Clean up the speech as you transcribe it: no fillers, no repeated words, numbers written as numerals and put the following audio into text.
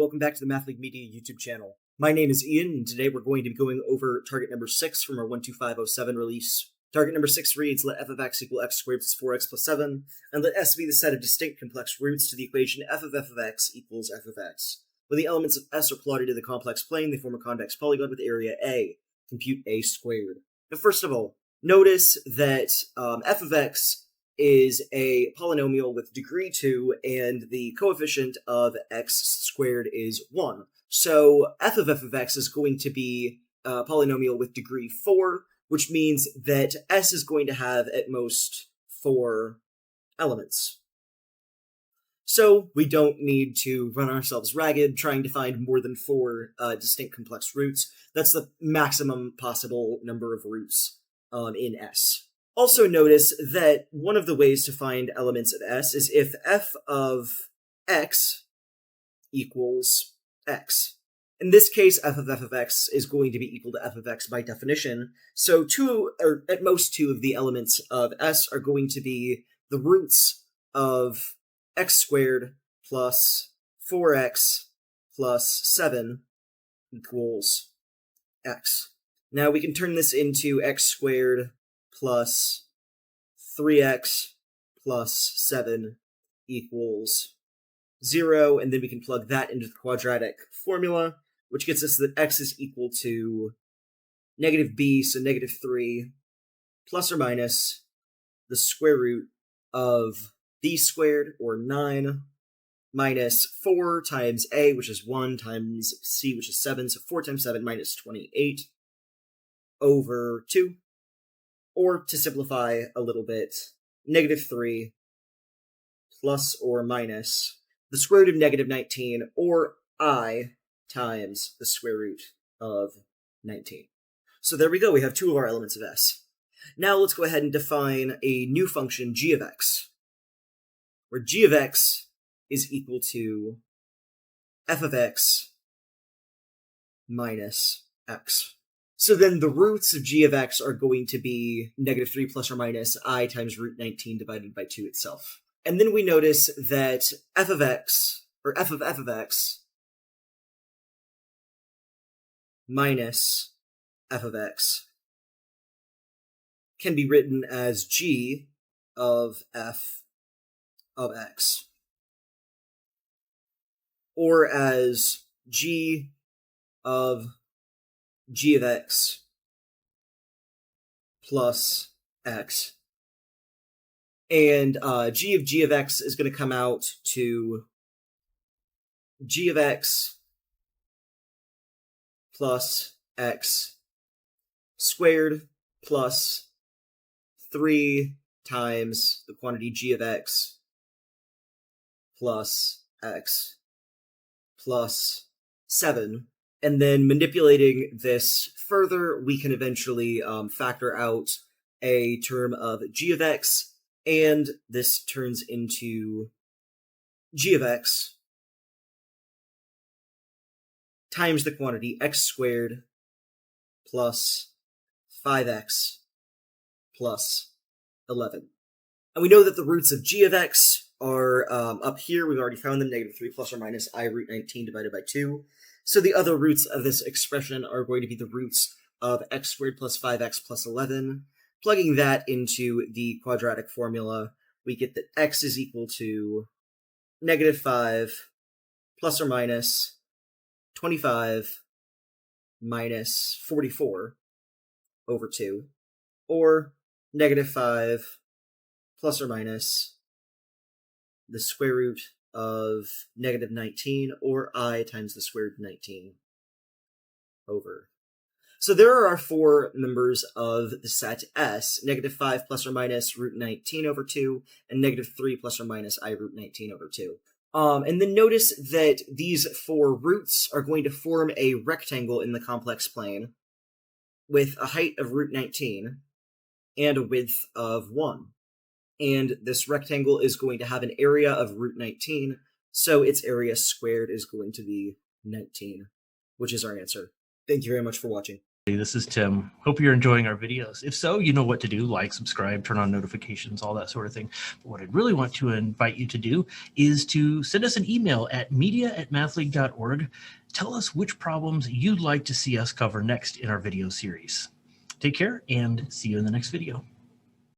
welcome back to the Math League Media YouTube channel. My name is Ian, and today we're going to be going over target number 6 from our 12507 release. Target number 6 reads, let f of x equal x squared plus 4x plus 7, and let S be the set of distinct complex roots to the equation f of x equals f of x. When the elements of S are plotted in the complex plane, they form a convex polygon with area A. Compute A squared. Now, first of all, notice that f of x is a polynomial with degree 2, and the coefficient of x squared is 1. So f of x is going to be a polynomial with degree 4, which means that S is going to have at most 4 elements. So we don't need to run ourselves ragged trying to find more than 4 distinct complex roots. That's the maximum possible number of roots in S. Also notice that one of the ways to find elements of S is if f of x equals x. In this case, f of x is going to be equal to f of x by definition, so 2, or at most 2 of the elements of S are going to be the roots of x squared plus 4x plus 7 equals x. Now we can turn this into x squared plus 3x plus 7 equals 0, and then we can plug that into the quadratic formula, which gets us that x is equal to negative b, so negative 3, plus or minus the square root of b squared, or 9, minus 4 times a, which is 1, times c, which is 7, so 4 times 7 minus 28, over 2. Or, to simplify a little bit, negative 3 plus or minus the square root of negative 19, or I, times the square root of 19. So there we go, we have 2 of our elements of S. Now let's go ahead and define a new function, g of x, where g of x is equal to f of x minus x. So then the roots of g of x are going to be negative 3 plus or minus I times root 19 divided by 2 itself. And then we notice that f of x, or f of x, minus f of x can be written as g of f of x, or as g of x plus x. And g of x is going to come out to g of x plus x squared plus 3 times the quantity g of x plus x plus 7. And then manipulating this further, we can eventually factor out a term of g of x, and this turns into g of x times the quantity x squared plus 5x plus 11. And we know that the roots of g of x are up here. We've already found them, negative 3 plus or minus I root 19 divided by 2. So the other roots of this expression are going to be the roots of x squared plus 5x plus 11. Plugging that into the quadratic formula, we get that x is equal to negative 5 plus or minus 25 minus 44 over 2, or negative 5 plus or minus the square root of negative 19, or I times the square root of 19 over. So there are our 4 members of the set S, negative 5 plus or minus root 19 over 2, and negative 3 plus or minus I root 19 over 2. And then notice that these 4 roots are going to form a rectangle in the complex plane with a height of root 19 and a width of 1. And this rectangle is going to have an area of root 19, so its area squared is going to be 19, which is our answer. Thank you very much for watching. This is Tim. Hope you're enjoying our videos. If so, you know what to do: like, subscribe, turn on notifications, all that sort of thing. But what I'd really want to invite you to do is to send us an email at media@mathleague.org. Tell us which problems you'd like to see us cover next in our video series. Take care and see you in the next video.